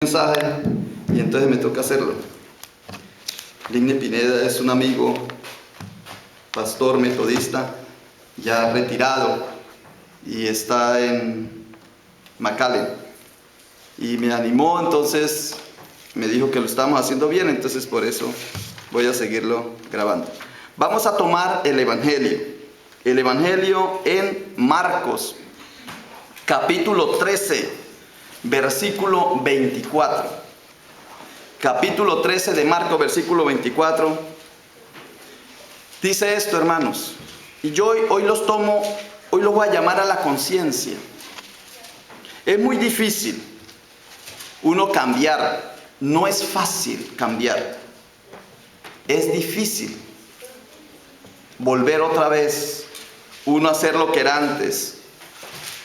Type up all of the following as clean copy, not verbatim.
Mensaje y entonces me toca hacerlo. Ligne Pineda es un amigo, pastor metodista, ya retirado, y está en McAllen. Y me animó, entonces me dijo que lo estábamos haciendo bien, entonces por eso voy a seguirlo grabando. Vamos a tomar el Evangelio en Marcos, capítulo 13. Versículo 24. Capítulo 13 de Marcos, versículo 24. Dice esto, hermanos. Y yo hoy los voy a llamar a la conciencia. Es muy difícil uno cambiar. No es fácil cambiar. Es difícil volver otra vez uno a hacer lo que era antes,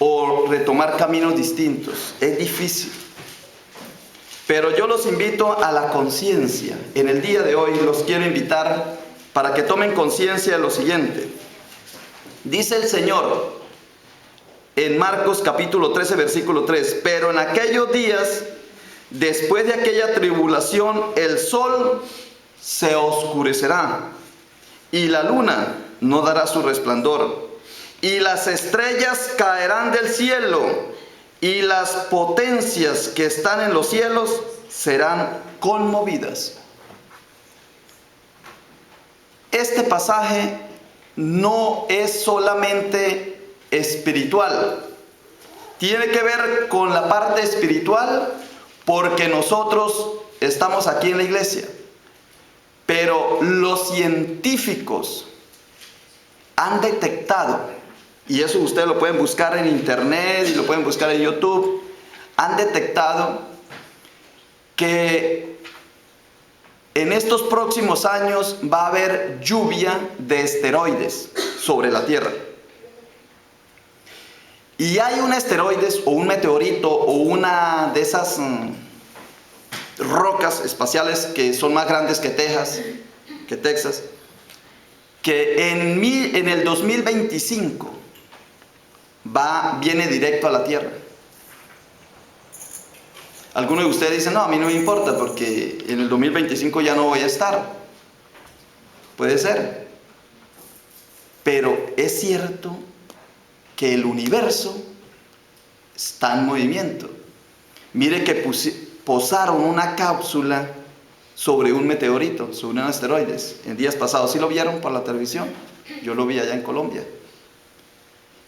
o retomar caminos distintos. Es difícil. Pero yo los invito a la conciencia. En el día de hoy los quiero invitar para que tomen conciencia de lo siguiente. Dice el Señor en Marcos capítulo 13, versículo 3: pero en aquellos días, después de aquella tribulación, el sol se oscurecerá y la luna no dará su resplandor, y las estrellas caerán del cielo, y las potencias que están en los cielos serán conmovidas. Este pasaje no es solamente espiritual. Tiene que ver con la parte espiritual porque nosotros estamos aquí en la iglesia. Pero los científicos han detectado, y eso ustedes lo pueden buscar en internet y lo pueden buscar en YouTube, han detectado que en estos próximos años va a haber lluvia de esteroides sobre la Tierra. Y hay un esteroides o un meteorito o una de esas rocas espaciales que son más grandes que Texas, que en el 2025 viene directo a la Tierra. Algunos de ustedes dicen: no, a mí no me importa porque en el 2025 ya no voy a estar. Puede ser. Pero es cierto que el universo está en movimiento. Mire que posaron una cápsula sobre un meteorito, sobre un asteroides, en días pasados. ¿Sí lo vieron por la televisión? Yo lo vi allá en Colombia.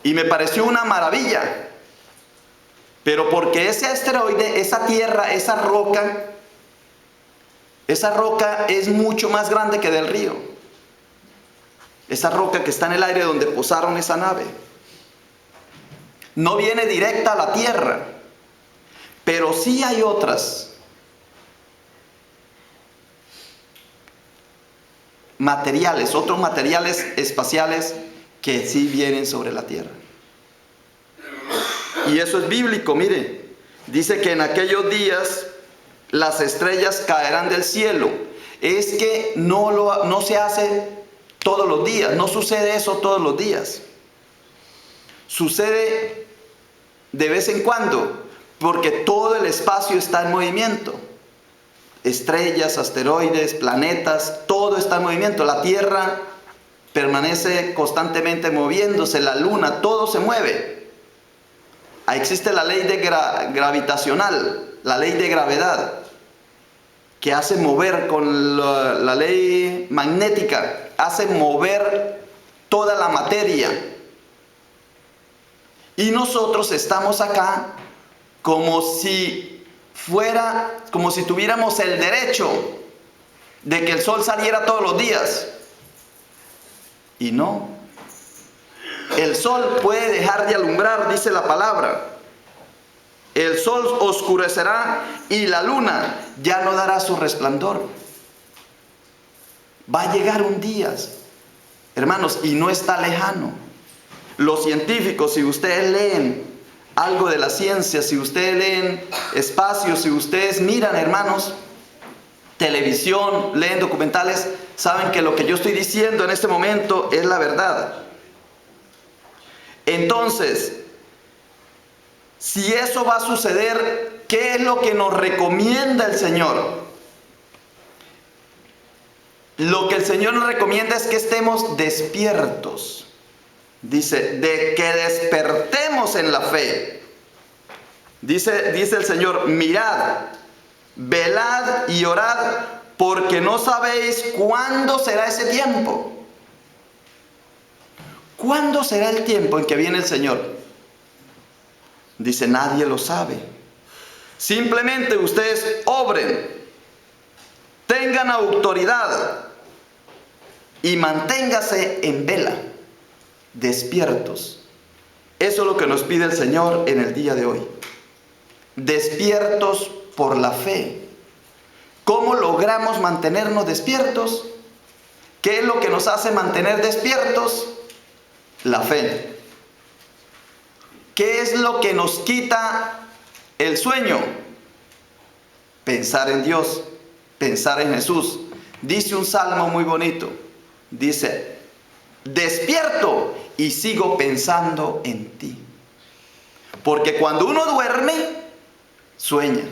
Y me pareció una maravilla. Pero porque ese asteroide, esa tierra, esa roca es mucho más grande que del río. Esa roca que está en el aire donde posaron esa nave. No viene directa a la tierra. Pero sí hay otros materiales espaciales que sí vienen sobre la tierra. Y eso es bíblico, mire. Dice que en aquellos días las estrellas caerán del cielo. Es que no se hace todos los días, no sucede eso todos los días. Sucede de vez en cuando, porque todo el espacio está en movimiento. Estrellas, asteroides, planetas, todo está en movimiento. La Tierra permanece constantemente moviéndose, la Luna, todo se mueve. Existe la ley gravitacional, la ley de gravedad, que hace mover con la ley magnética, hace mover toda la materia. Y nosotros estamos acá como si tuviéramos el derecho de que el sol saliera todos los días. Y no. El sol puede dejar de alumbrar, dice la palabra. El sol oscurecerá y la luna ya no dará su resplandor. Va a llegar un día, hermanos, y no está lejano. Los científicos, si ustedes leen algo de la ciencia, si ustedes leen espacio, si ustedes miran, hermanos, televisión, leen documentales, saben que lo que yo estoy diciendo en este momento es la verdad. Entonces, si eso va a suceder ¿qué es lo que nos recomienda el Señor? Lo que el Señor nos recomienda es que estemos despiertos. Dice, de que despertemos en la fe. Dice el Señor, mirad, velad y orad, porque no sabéis cuándo será ese tiempo. ¿Cuándo será el tiempo en que viene el Señor? Dice, nadie lo sabe. Simplemente ustedes obren, tengan autoridad y manténgase en vela, despiertos. Eso es lo que nos pide el Señor en el día de hoy. Despiertos por la fe. ¿Cómo logramos mantenernos despiertos? ¿Qué es lo que nos hace mantener despiertos? La fe. ¿Qué es lo que nos quita el sueño? Pensar en Dios, pensar en Jesús. Dice un salmo muy bonito. Dice, despierto y sigo pensando en ti. Porque cuando uno duerme, sueña.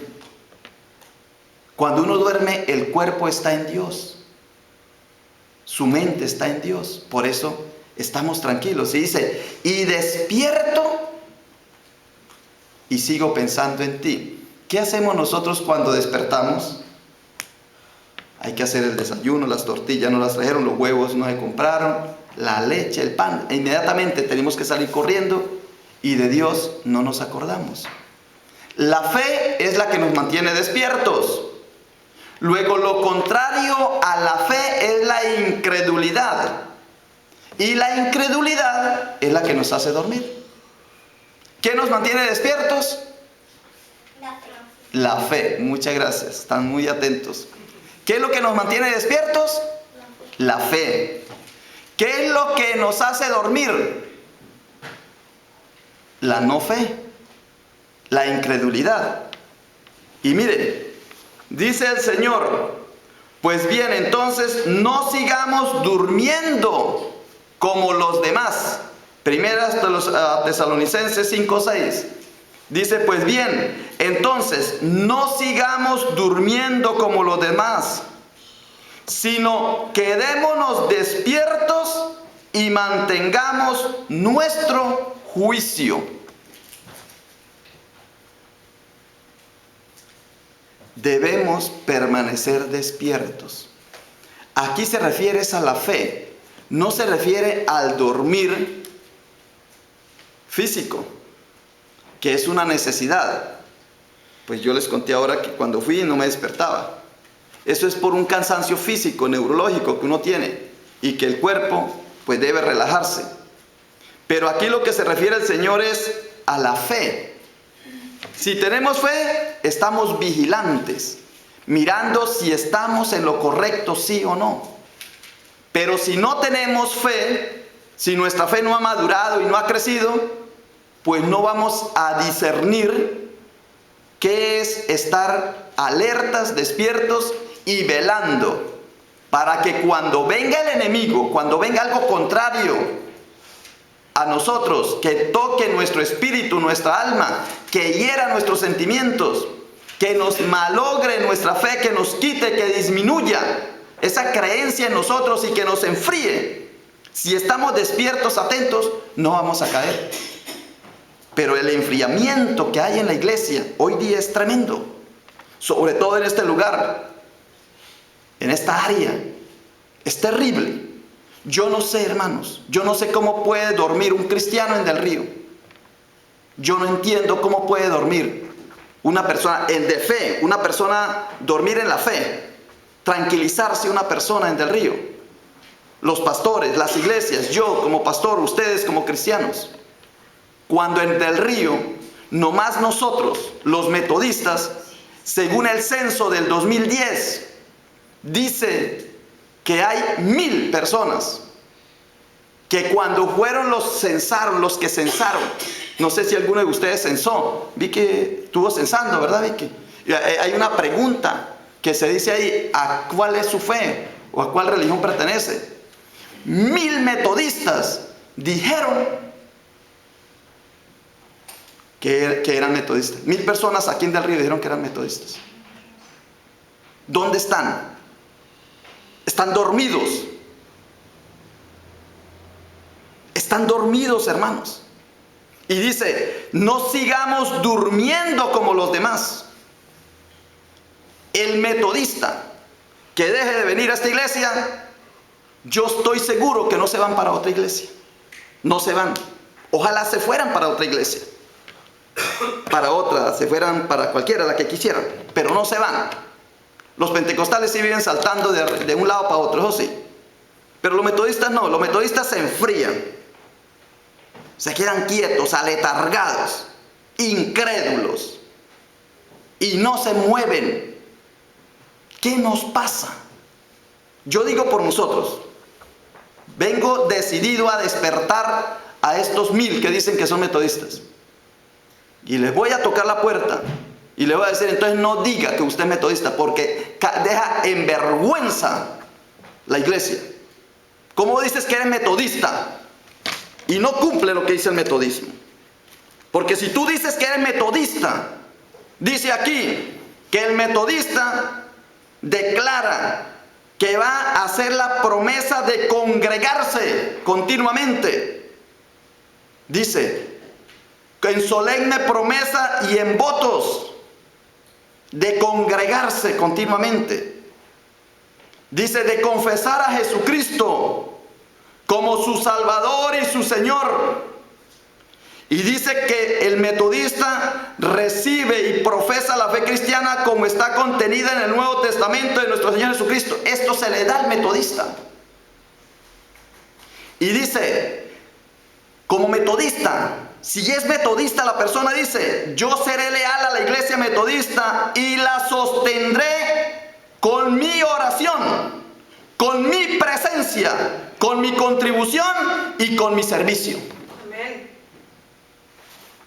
Cuando uno duerme, el cuerpo está en Dios. Su mente está en Dios. Por eso estamos tranquilos. Y dice, y despierto y sigo pensando en ti. ¿Qué hacemos nosotros cuando despertamos? Hay que hacer el desayuno, las tortillas no las trajeron, los huevos no se compraron, la leche, el pan. E inmediatamente tenemos que salir corriendo y de Dios no nos acordamos. La fe es la que nos mantiene despiertos. Luego, lo contrario a la fe es la incredulidad. Y la incredulidad es la que nos hace dormir. ¿Qué nos mantiene despiertos? La fe. Muchas gracias. Están muy atentos. ¿Qué es lo que nos mantiene despiertos? La fe. ¿Qué es lo que nos hace dormir? La no fe. La incredulidad. Y miren, dice el Señor, pues bien, entonces no sigamos durmiendo como los demás. Primeras de los Tesalonicenses 5:6. Dice, pues bien, entonces no sigamos durmiendo como los demás, sino quedémonos despiertos y mantengamos nuestro juicio. Debemos permanecer despiertos. Aquí se refiere a la fe, no se refiere al dormir físico, que es una necesidad. Pues yo les conté ahora que cuando fui no me despertaba. Eso es por un cansancio físico, neurológico que uno tiene y que el cuerpo pues debe relajarse. Pero aquí lo que se refiere el Señor es a la fe. Si tenemos fe, estamos vigilantes, mirando si estamos en lo correcto, sí o no. Pero si no tenemos fe, si nuestra fe no ha madurado y no ha crecido, pues no vamos a discernir qué es estar alertas, despiertos y velando, para que cuando venga el enemigo, cuando venga algo contrario a nosotros, que toque nuestro espíritu, nuestra alma, que hiera nuestros sentimientos, que nos malogre nuestra fe, que nos quite, que disminuya esa creencia en nosotros y que nos enfríe. Si estamos despiertos, atentos, no vamos a caer. Pero el enfriamiento que hay en la iglesia hoy día es tremendo, sobre todo en este lugar, en esta área, es terrible. Yo no sé, hermanos, yo no sé cómo puede dormir un cristiano en Del Río. Yo no entiendo cómo puede dormir una persona en de fe, una persona dormir en la fe, tranquilizarse una persona en Del Río. Los pastores, las iglesias, yo como pastor, ustedes como cristianos. Cuando en Del Río, nomás nosotros, los metodistas, según el censo del 2010, dice que hay 1000 personas que cuando fueron los que censaron, no sé si alguno de ustedes censó, vi que estuvo censando, ¿verdad, Vicky? Hay una pregunta que se dice ahí, ¿a cuál es su fe? ¿O a cuál religión pertenece? 1000 metodistas dijeron que eran metodistas. 1000 personas aquí en Del Río dijeron que eran metodistas. ¿Dónde están? Están dormidos. Están dormidos, hermanos. Y dice, no sigamos durmiendo como los demás. El metodista que deje de venir a esta iglesia, yo estoy seguro que no se van para otra iglesia. No se van. Ojalá se fueran para otra iglesia. Para otra, se fueran para cualquiera, la que quisieran. Pero no se van. Los pentecostales sí viven saltando de un lado para otro, eso sí. Pero los metodistas no. Los metodistas se enfrían. Se quedan quietos, aletargados, incrédulos. Y no se mueven. ¿Qué nos pasa? Yo digo por nosotros. Vengo decidido a despertar a estos 1000 que dicen que son metodistas. Y les voy a tocar la puerta. Y le voy a decir, entonces no diga que usted es metodista, porque deja en vergüenza la iglesia. ¿Cómo dices que eres metodista y no cumple lo que dice el metodismo? Porque si tú dices que eres metodista, dice aquí que el metodista declara que va a hacer la promesa de congregarse continuamente. Dice, en solemne promesa y en votos de congregarse continuamente. Dice, de confesar a Jesucristo como su Salvador y su Señor. Y dice que el metodista recibe y profesa la fe cristiana como está contenida en el Nuevo Testamento de nuestro Señor Jesucristo. Esto se le da al metodista. Y dice, como metodista, si es metodista la persona, dice, yo seré leal a la iglesia metodista y la sostendré con mi oración, con mi presencia, con mi contribución y con mi servicio. Amén.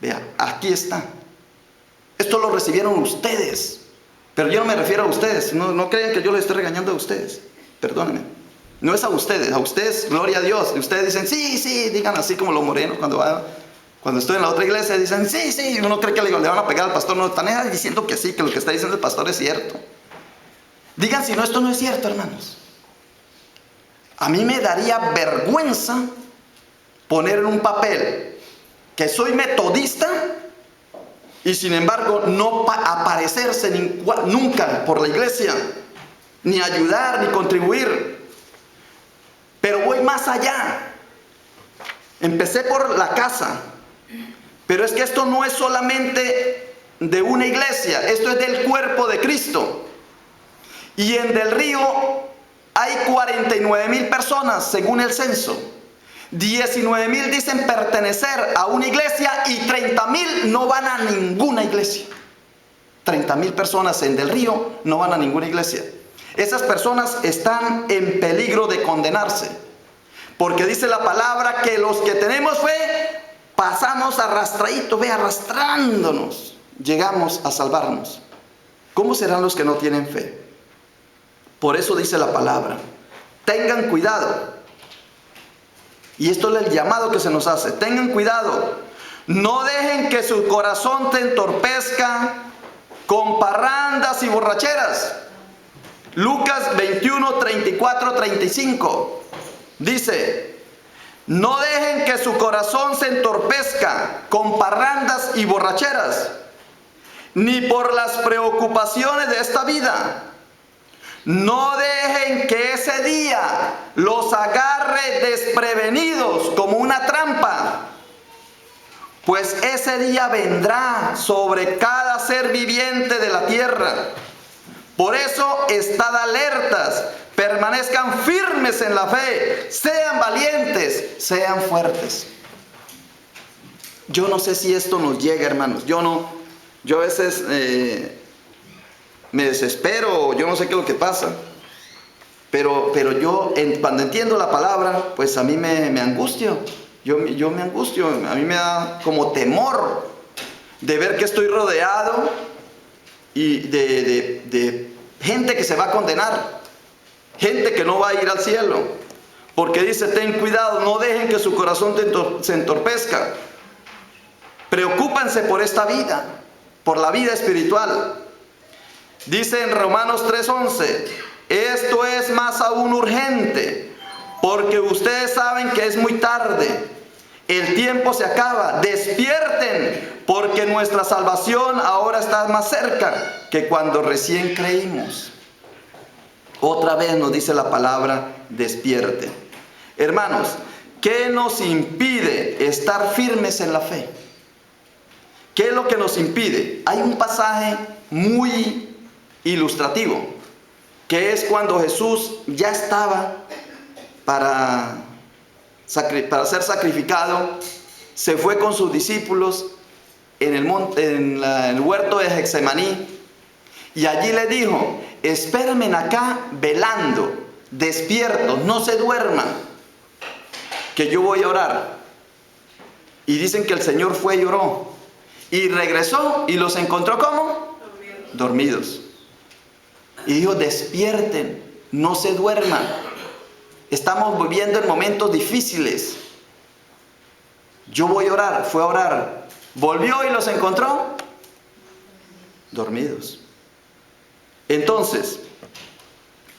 Vea, aquí está. Esto lo recibieron ustedes. Pero yo no me refiero a ustedes. No crean que yo les estoy regañando a ustedes. Perdónenme. No es a ustedes. A ustedes, gloria a Dios. Y ustedes dicen, sí, sí. Digan así como los morenos cuando estoy en la otra iglesia. Dicen, sí, sí. Y uno cree que le van a pegar al pastor. No, están diciendo que sí, que lo que está diciendo el pastor es cierto. Digan si no, esto no es cierto, hermanos. A mí me daría vergüenza poner en un papel que soy metodista y sin embargo no aparecerse nunca por la iglesia, ni ayudar, ni contribuir. Pero voy más allá. Empecé por la casa, pero es que esto no es solamente de una iglesia, esto es del cuerpo de Cristo. Y en Del Río hay 49,000 personas según el censo. 19,000 dicen pertenecer a una iglesia y 30,000 no van a ninguna iglesia. 30,000 personas en Del Río no van a ninguna iglesia. Esas personas están en peligro de condenarse. Porque dice la palabra que los que tenemos fe pasamos arrastraditos, arrastrándonos, llegamos a salvarnos. ¿Cómo serán los que no tienen fe? Por eso dice la palabra, tengan cuidado. Y esto es el llamado que se nos hace. Tengan cuidado. No dejen que su corazón te entorpezca con parrandas y borracheras. Lucas 21, 34, 35. Dice, no dejen que su corazón se entorpezca con parrandas y borracheras, ni por las preocupaciones de esta vida. No dejen que ese día los agarre desprevenidos como una trampa, pues ese día vendrá sobre cada ser viviente de la tierra. Por eso estad alertas, permanezcan firmes en la fe, sean valientes, sean fuertes. Yo no sé si esto nos llega, hermanos. Yo a veces me desespero, yo no sé qué es lo que pasa, pero yo cuando entiendo la palabra, pues a mí me angustio, yo me angustio, a mí me da como temor de ver que estoy rodeado y de gente que se va a condenar, gente que no va a ir al cielo, porque dice, ten cuidado, no dejen que su corazón se entorpezca. Preocúpense por esta vida, por la vida espiritual. Dice en Romanos 3:11, esto es más aún urgente, porque ustedes saben que es muy tarde. El tiempo se acaba. Despierten, porque nuestra salvación ahora está más cerca que cuando recién creímos. Otra vez nos dice la palabra, despierten. Hermanos, ¿qué nos impide estar firmes en la fe? ¿Qué es lo que nos impide? Hay un pasaje muy ilustrativo, que es cuando Jesús ya estaba para ser sacrificado. Se fue con sus discípulos en el huerto de Getsemaní, y allí le dijo, espérenme acá velando, despiertos, no se duerman, que yo voy a orar. Y dicen que el Señor fue y oró, y regresó y los encontró ¿cómo? Dormidos. Y dijo, despierten, no se duerman. Estamos viviendo en momentos difíciles. Yo voy a orar. Fue a orar. Volvió y los encontró dormidos. Entonces,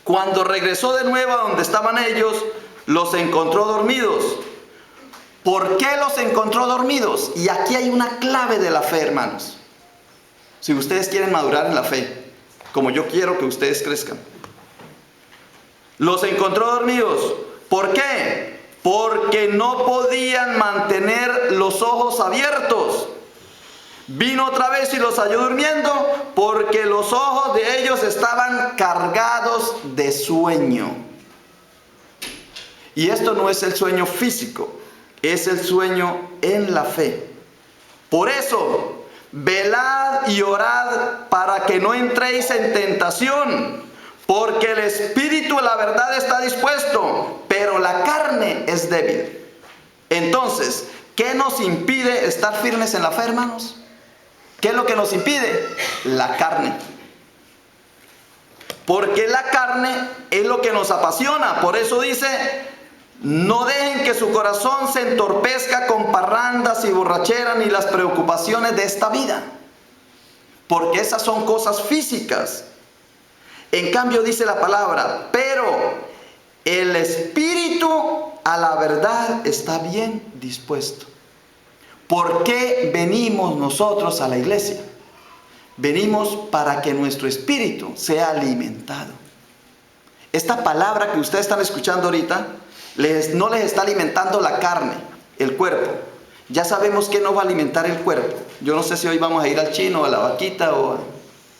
cuando regresó de nuevo a donde estaban ellos, los encontró dormidos. ¿Por qué los encontró dormidos? Y aquí hay una clave de la fe, hermanos. Si ustedes quieren madurar en la fe, como yo quiero que ustedes crezcan. Los encontró dormidos. ¿Por qué? Porque no podían mantener los ojos abiertos. Vino otra vez y los halló durmiendo, porque los ojos de ellos estaban cargados de sueño. Y esto no es el sueño físico, es el sueño en la fe. Por eso, velad y orad para que no entréis en tentación, porque el espíritu, la verdad, está dispuesto, pero la carne es débil. Entonces, ¿qué nos impide estar firmes en la fe, hermanos? ¿Qué es lo que nos impide? La carne. Porque la carne es lo que nos apasiona. Por eso dice, no dejen que su corazón se entorpezca con parrandas y borracheras ni las preocupaciones de esta vida. Porque esas son cosas físicas. En cambio dice la palabra, pero el espíritu a la verdad está bien dispuesto. ¿Por qué venimos nosotros a la iglesia? Venimos para que nuestro espíritu sea alimentado. Esta palabra que ustedes están escuchando ahorita, no les está alimentando la carne, el cuerpo. Ya sabemos que nos va a alimentar el cuerpo. Yo no sé si hoy vamos a ir al chino, a la vaquita o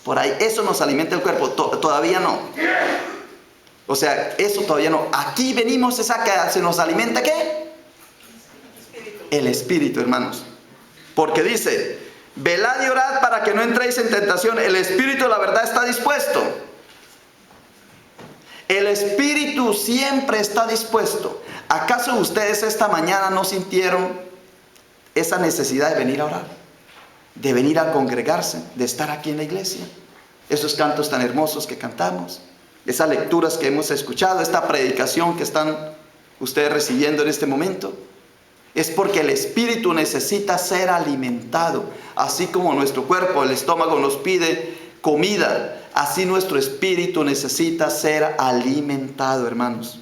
por ahí. Eso nos alimenta el cuerpo. Todavía no. O sea, eso todavía no. Aquí venimos, ¿se nos alimenta qué? El espíritu, hermanos. Porque dice, velad y orad para que no entréis en tentación. El espíritu, la verdad, está dispuesto. El espíritu siempre está dispuesto. ¿Acaso ustedes esta mañana no sintieron esa necesidad de venir a orar? De venir a congregarse, de estar aquí en la iglesia. Esos cantos tan hermosos que cantamos, esas lecturas que hemos escuchado, esta predicación que están ustedes recibiendo en este momento. Es porque el espíritu necesita ser alimentado. Así como nuestro cuerpo, el estómago nos pide comida, así nuestro espíritu necesita ser alimentado, hermanos.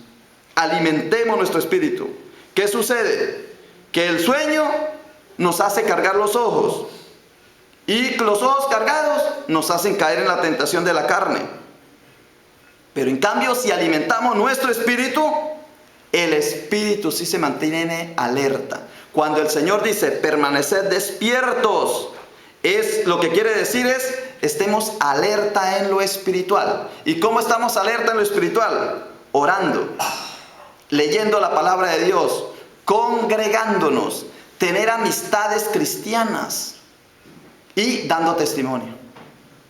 Alimentemos nuestro espíritu. ¿Qué sucede? Que el sueño nos hace cargar los ojos. Y los ojos cargados nos hacen caer en la tentación de la carne. Pero en cambio, si alimentamos nuestro espíritu, el espíritu sí se mantiene alerta. Cuando el Señor dice, permaneced despiertos, lo que quiere decir es, estemos alerta en lo espiritual. ¿Y cómo estamos alerta en lo espiritual? Orando, leyendo la palabra de Dios, congregándonos, tener amistades cristianas y dando testimonio.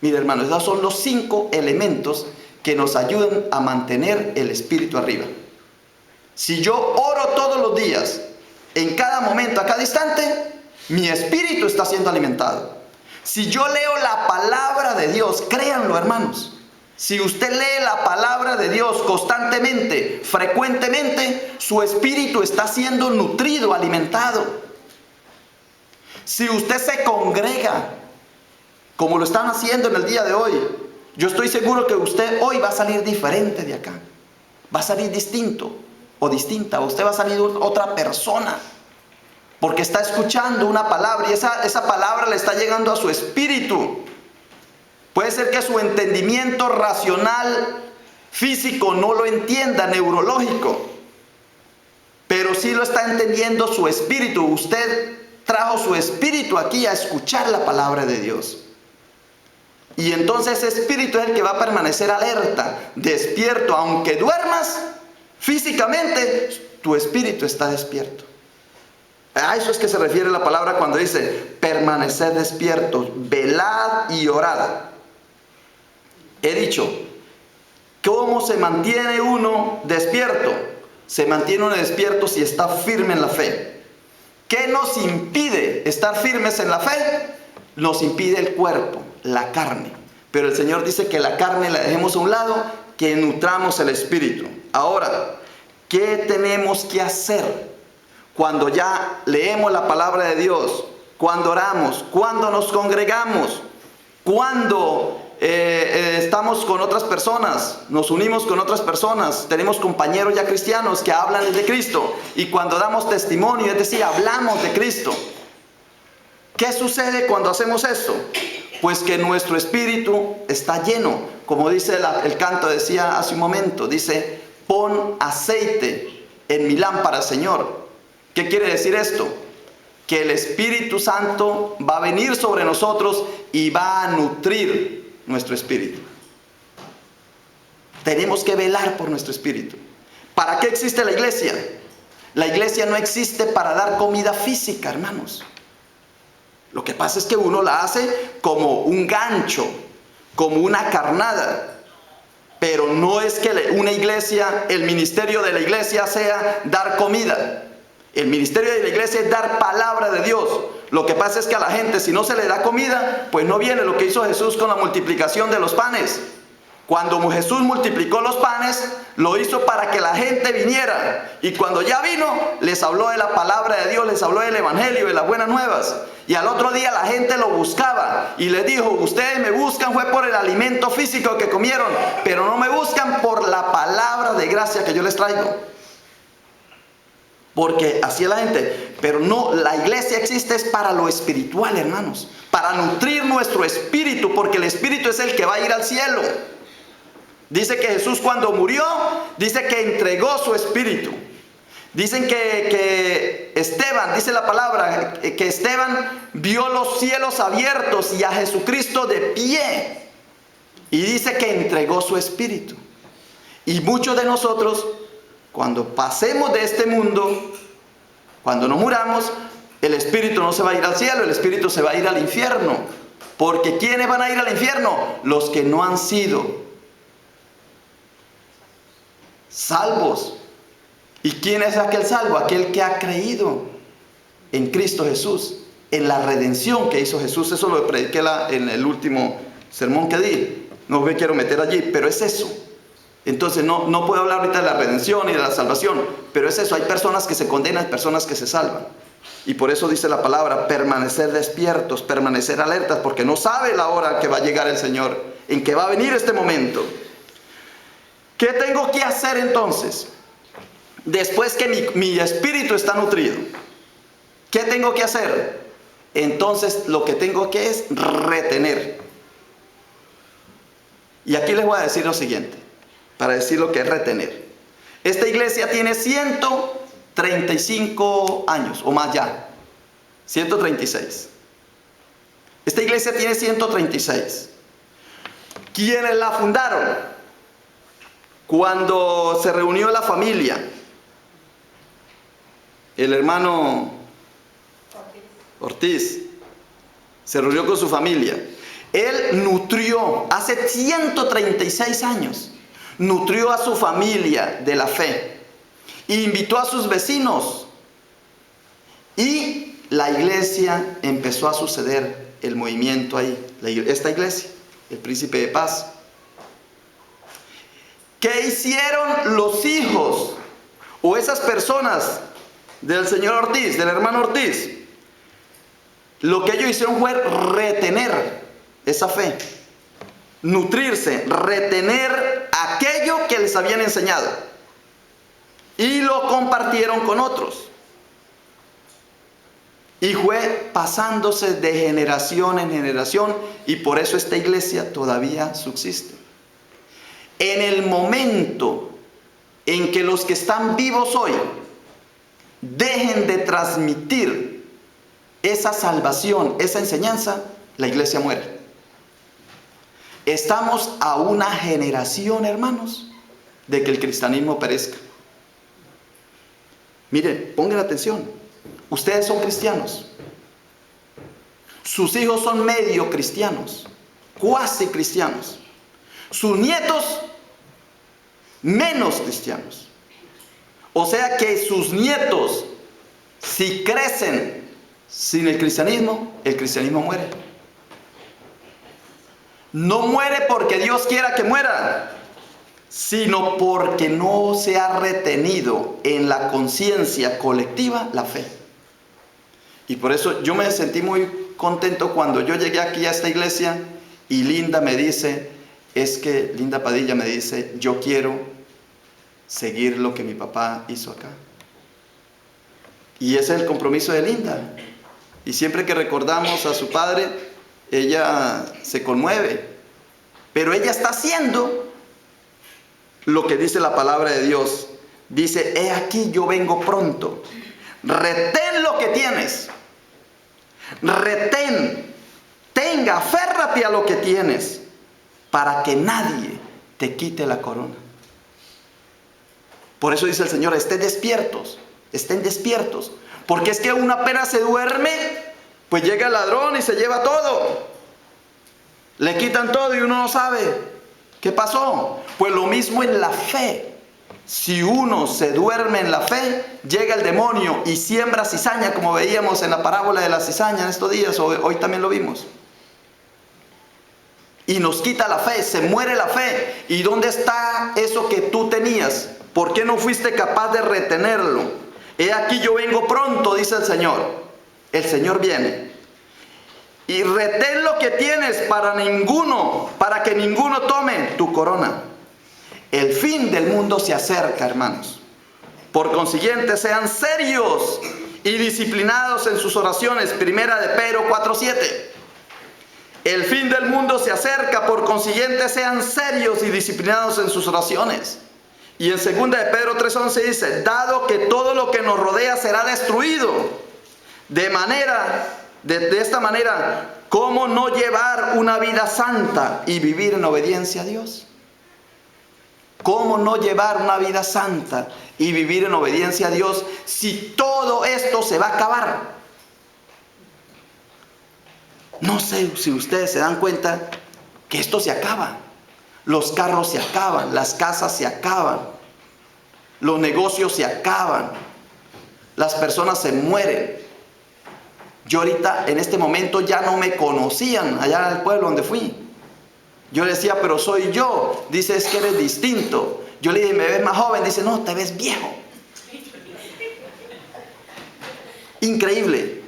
Mire, hermanos, esos son los 5 elementos que nos ayudan a mantener el espíritu arriba. Si yo oro todos los días, en cada momento, a cada instante, mi espíritu está siendo alimentado. Si yo leo la palabra de Dios, créanlo, hermanos, si usted lee la palabra de Dios constantemente, frecuentemente, su espíritu está siendo nutrido, alimentado. Si usted se congrega, como lo están haciendo en el día de hoy, yo estoy seguro que usted hoy va a salir diferente de acá. Va a salir distinto o distinta. Usted va a salir otra persona. Porque está escuchando una palabra y esa palabra le está llegando a su espíritu. Puede ser que su entendimiento racional, físico, no lo entienda, neurológico. Pero sí lo está entendiendo su espíritu. Usted trajo su espíritu aquí a escuchar la palabra de Dios. Y entonces ese espíritu es el que va a permanecer alerta, despierto. Aunque duermas físicamente, tu espíritu está despierto. A eso es que se refiere la palabra cuando dice permanecer despiertos, velad y orad. He dicho, ¿cómo se mantiene uno despierto? Se mantiene uno despierto si está firme en la fe. ¿Qué nos impide estar firmes en la fe? Nos impide el cuerpo, la carne. Pero el Señor dice que la carne la dejemos a un lado, que nutramos el espíritu. Ahora, ¿qué tenemos que hacer cuando ya leemos la palabra de Dios? Cuando oramos, cuando nos congregamos, cuando estamos con otras personas, nos unimos con otras personas, tenemos compañeros ya cristianos que hablan de Cristo, y cuando damos testimonio, es decir, hablamos de Cristo. ¿Qué sucede cuando hacemos esto? Pues que nuestro espíritu está lleno, como dice el canto, decía hace un momento, dice, pon aceite en mi lámpara, Señor. ¿Qué quiere decir esto? Que el Espíritu Santo va a venir sobre nosotros y va a nutrir nuestro espíritu. Tenemos que velar por nuestro espíritu. ¿Para qué existe la iglesia? La iglesia no existe para dar comida física, hermanos. Lo que pasa es que uno la hace como un gancho, como una carnada. Pero no es que una iglesia, el ministerio de la iglesia sea dar comida. El ministerio de la iglesia es dar palabra de Dios. Lo que pasa es que a la gente, si no se le da comida, pues no viene. Lo que hizo Jesús con la multiplicación de los panes. Cuando Jesús multiplicó los panes, lo hizo para que la gente viniera. Y cuando ya vino, les habló de la palabra de Dios, les habló del evangelio, de las buenas nuevas. Y al otro día la gente lo buscaba y les dijo, ustedes me buscan fue por el alimento físico que comieron, pero no me buscan por la palabra de gracia que yo les traigo. Porque así es la gente. Pero no, la iglesia existe es para lo espiritual, hermanos. Para nutrir nuestro espíritu, porque el espíritu es el que va a ir al cielo. Dice que Jesús cuando murió, dice que entregó su espíritu. Dicen que Esteban, dice la palabra, que Esteban vio los cielos abiertos y a Jesucristo de pie. Y dice que entregó su espíritu. Y muchos de nosotros, cuando pasemos de este mundo, cuando nos muramos, el espíritu no se va a ir al cielo, el espíritu se va a ir al infierno. Porque ¿quiénes van a ir al infierno? Los que no han sido salvos. ¿Y quién es aquel salvo? Aquel que ha creído en Cristo Jesús, en la redención que hizo Jesús. Eso lo prediqué en el último sermón que di. No me quiero meter allí, pero es eso. Entonces no puedo hablar ahorita de la redención y de la salvación, pero es eso. Hay personas que se condenan, personas que se salvan. Y por eso dice la palabra, permanecer despiertos, permanecer alertas, porque no sabe la hora que va a llegar el Señor, en que va a venir este momento. ¿Qué tengo que hacer entonces? Después que mi espíritu está nutrido, ¿qué tengo que hacer? Entonces lo que tengo que es retener. Y aquí les voy a decir lo siguiente, para decir lo que es retener. Esta iglesia tiene 135 años, o más ya, 136. Esta iglesia tiene 136. ¿Quiénes la fundaron? Cuando se reunió la familia, el hermano Ortiz se reunió con su familia. Él nutrió, hace 136 años, nutrió a su familia de la fe. E invitó a sus vecinos. Y la iglesia empezó a suceder el movimiento ahí. Esta iglesia, el Príncipe de Paz. ¿Qué hicieron los hijos o esas personas del señor Ortiz, del hermano Ortiz? Lo que ellos hicieron fue retener esa fe, nutrirse, retener aquello que les habían enseñado y lo compartieron con otros. Y fue pasándose de generación en generación, y por eso esta iglesia todavía subsiste. En el momento en que los que están vivos hoy dejen de transmitir esa salvación, esa enseñanza, la iglesia muere. Estamos a una generación, hermanos, de que el cristianismo perezca. Miren, pongan atención. Ustedes son cristianos. Sus hijos son medio cristianos, cuasi cristianos. Sus nietos, menos cristianos. O sea que sus nietos, si crecen sin el cristianismo muere. No muere porque Dios quiera que muera, sino porque no se ha retenido en la conciencia colectiva la fe. Y por eso yo me sentí muy contento cuando yo llegué aquí a esta iglesia y Linda me dice, Linda Padilla me dice, yo quiero seguir lo que mi papá hizo acá. Y ese es el compromiso de Linda. Y siempre que recordamos a su padre, ella se conmueve. Pero ella está haciendo lo que dice la palabra de Dios. Dice, he aquí yo vengo pronto. Retén lo que tienes. Retén. Aférrate a lo que tienes, para que nadie te quite la corona. Por eso dice el Señor, estén despiertos, porque es que uno apenas se duerme, pues llega el ladrón y se lleva todo, le quitan todo y uno no sabe qué pasó. Pues lo mismo en la fe. Si uno se duerme en la fe, llega el demonio y siembra cizaña, como veíamos en la parábola de la cizaña en estos días, hoy también lo vimos. Y nos quita la fe, se muere la fe. ¿Y dónde está eso que tú tenías? ¿Por qué no fuiste capaz de retenerlo? He aquí yo vengo pronto, dice el Señor. El Señor viene. Y retén lo que tienes para que ninguno tome tu corona. El fin del mundo se acerca, hermanos. Por consiguiente, sean serios y disciplinados en sus oraciones. Primera de Pedro 4:7. El fin del mundo se acerca, por consiguiente sean serios y disciplinados en sus oraciones. Y en 2 de Pedro 3:11 dice, dado que todo lo que nos rodea será destruido, de esta manera, ¿cómo no llevar una vida santa y vivir en obediencia a Dios? ¿Cómo no llevar una vida santa y vivir en obediencia a Dios si todo esto se va a acabar? No sé si ustedes se dan cuenta que esto se acaba. Los carros se acaban, las casas se acaban, los negocios se acaban, las personas se mueren. Yo ahorita, en este momento, ya no me conocían allá en el pueblo donde fui. Yo le decía, pero soy yo. Dice, es que eres distinto. Yo le dije, ¿me ves más joven? Dice, no, te ves viejo. Increíble.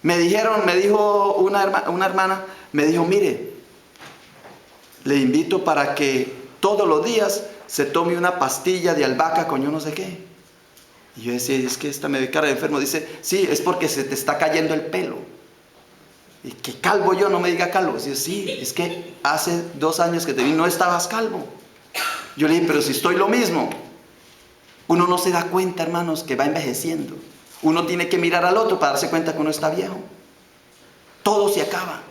Me dijo una hermana, me dijo, mire, le invito para que todos los días se tome una pastilla de albahaca con yo no sé qué. Y yo decía, es que esta me ve cara de enfermo. Dice, sí, es porque se te está cayendo el pelo. Y que calvo yo, no me diga calvo. Dice, sí, es que hace 2 años que te vi, no estabas calvo. Yo le dije, pero si estoy lo mismo. Uno no se da cuenta, hermanos, que va envejeciendo. Uno tiene que mirar al otro para darse cuenta que uno está viejo. Todo se acaba.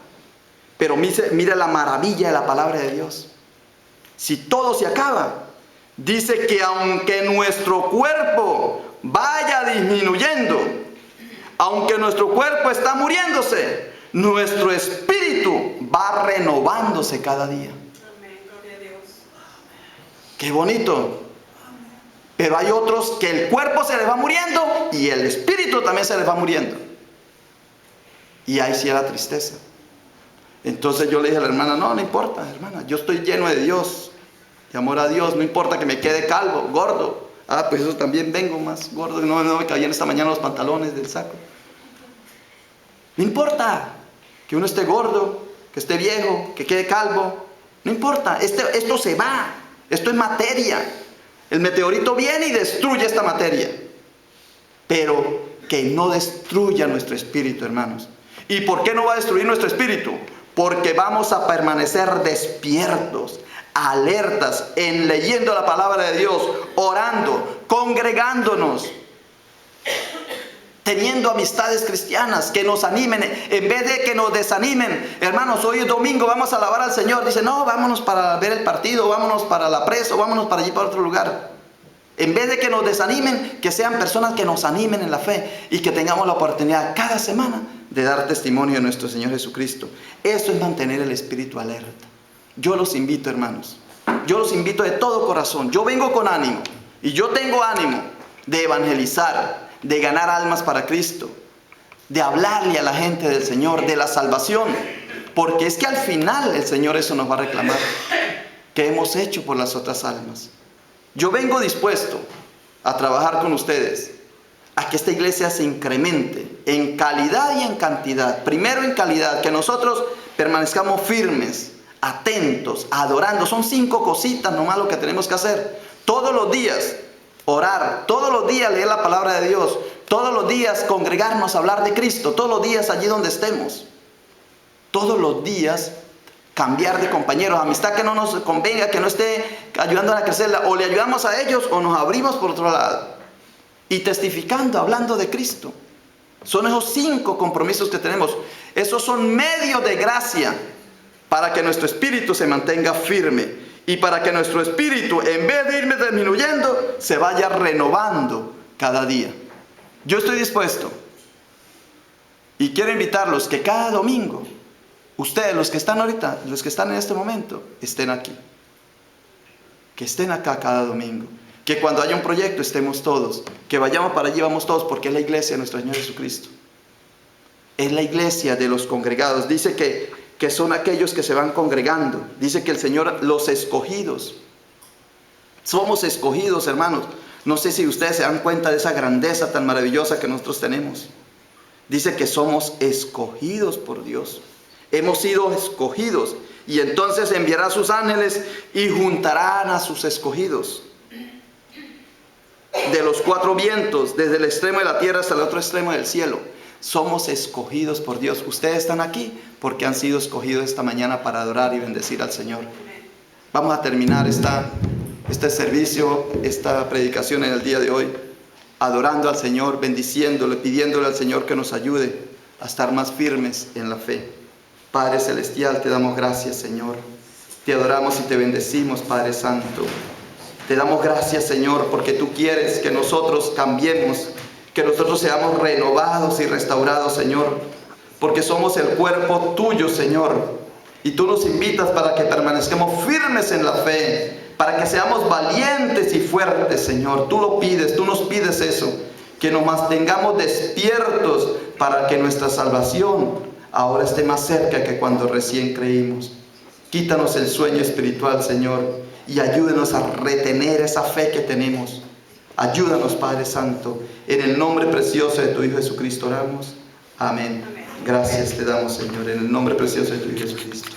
Pero mira la maravilla de la palabra de Dios. Si todo se acaba, dice que aunque nuestro cuerpo vaya disminuyendo, aunque nuestro cuerpo está muriéndose, nuestro espíritu va renovándose cada día. Amén, gloria a Dios. Qué bonito. Pero hay otros que el cuerpo se les va muriendo y el espíritu también se les va muriendo. Y ahí sí era tristeza. Entonces yo le dije a la hermana, no importa, hermana, yo estoy lleno de Dios, de amor a Dios, no importa que me quede calvo, gordo. Pues eso también vengo más gordo, no me cabían esta mañana los pantalones del saco. No importa que uno esté gordo, que esté viejo, que quede calvo. No importa, esto se va. Esto es materia. El meteorito viene y destruye esta materia. Pero que no destruya nuestro espíritu, hermanos. ¿Y por qué no va a destruir nuestro espíritu? Porque vamos a permanecer despiertos, alertas, en leyendo la palabra de Dios, orando, congregándonos, teniendo amistades cristianas que nos animen, en vez de que nos desanimen. Hermanos, hoy es domingo, vamos a alabar al Señor. Dice, no, vámonos para ver el partido, vámonos para la presa, vámonos para allí, para otro lugar. En vez de que nos desanimen, que sean personas que nos animen en la fe y que tengamos la oportunidad cada semana de dar testimonio de nuestro Señor Jesucristo. Eso es mantener el espíritu alerta. Yo los invito, hermanos, yo los invito de todo corazón. Yo vengo con ánimo y yo tengo ánimo de evangelizar, de ganar almas para Cristo, de hablarle a la gente del Señor, de la salvación, porque es que al final el Señor eso nos va a reclamar. ¿Qué hemos hecho por las otras almas? Yo vengo dispuesto a trabajar con ustedes, a que esta iglesia se incremente en calidad y en cantidad. Primero en calidad, que nosotros permanezcamos firmes, atentos, adorando. Son 5 cositas nomás lo que tenemos que hacer. Todos los días orar, todos los días leer la palabra de Dios, todos los días congregarnos a hablar de Cristo, todos los días allí donde estemos, todos los días cambiar de compañeros, amistad que no nos convenga, que no esté ayudando a crecer, o le ayudamos a ellos o nos abrimos por otro lado. Y testificando, hablando de Cristo. Son esos 5 compromisos que tenemos. Esos son medios de gracia para que nuestro espíritu se mantenga firme y para que nuestro espíritu, en vez de irme disminuyendo, se vaya renovando cada día. Yo estoy dispuesto y quiero invitarlos que cada domingo, ustedes, los que están ahorita, los que están en este momento, estén aquí. Que estén acá cada domingo. Que cuando haya un proyecto estemos todos. Que vayamos para allí, vamos todos, porque es la iglesia de nuestro Señor Jesucristo. Es la iglesia de los congregados. Dice que son aquellos que se van congregando. Dice que el Señor, los escogidos. Somos escogidos, hermanos. No sé si ustedes se dan cuenta de esa grandeza tan maravillosa que nosotros tenemos. Dice que somos escogidos por Dios. Hemos sido escogidos y entonces enviará a sus ángeles y juntarán a sus escogidos de los 4 vientos, desde el extremo de la tierra hasta el otro extremo del cielo. Somos escogidos por Dios. Ustedes están aquí porque han sido escogidos esta mañana para adorar y bendecir al Señor. Vamos a terminar este servicio, esta predicación en el día de hoy, adorando al Señor, bendiciéndole, pidiéndole al Señor que nos ayude a estar más firmes en la fe. Padre Celestial, te damos gracias, Señor. Te adoramos y te bendecimos, Padre Santo. Te damos gracias, Señor, porque tú quieres que nosotros cambiemos, que nosotros seamos renovados y restaurados, Señor. Porque somos el cuerpo tuyo, Señor. Y tú nos invitas para que permanezcamos firmes en la fe, para que seamos valientes y fuertes, Señor. Tú lo pides, tú nos pides eso. Que nos mantengamos despiertos para que nuestra salvación ahora esté más cerca que cuando recién creímos. Quítanos el sueño espiritual, Señor, y ayúdenos a retener esa fe que tenemos. Ayúdanos, Padre Santo. En el nombre precioso de tu Hijo Jesucristo oramos. Amén. Gracias te damos, Señor, en el nombre precioso de tu Hijo Jesucristo.